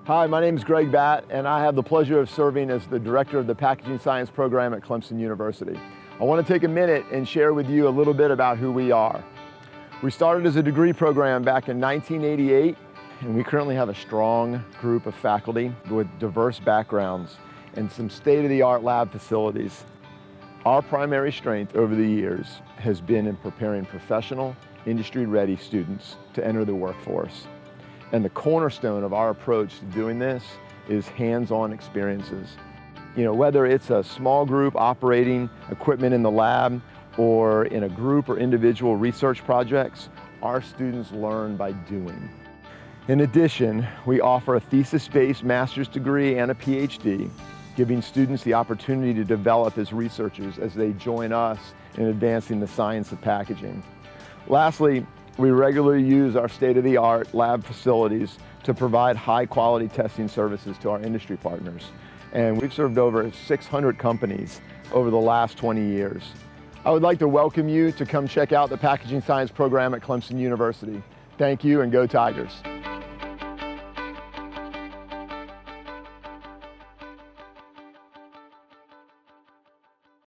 Hi, my name is Greg Batt, and I have the pleasure of serving as the director of the Packaging Science program at Clemson University. I want to take a minute and share with you a little bit about who we are. We started as a degree program back in 1988, and we currently have a strong group of faculty with diverse backgrounds and some state-of-the-art lab facilities. Our primary strength over the years has been in preparing professional, industry-ready students to enter the workforce. And the cornerstone of our approach to doing this is hands-on experiences. Whether it's a small group operating equipment in the lab or in a group or individual research projects, our students learn by doing. In addition, we offer a thesis-based master's degree and a PhD, giving students the opportunity to develop as researchers as they join us in advancing the science of packaging. Lastly, we regularly use our state-of-the-art lab facilities to provide high-quality testing services to our industry partners. And we've served over 600 companies over the last 20 years. I would like to welcome you to come check out the Packaging Science program at Clemson University. Thank you, and go Tigers.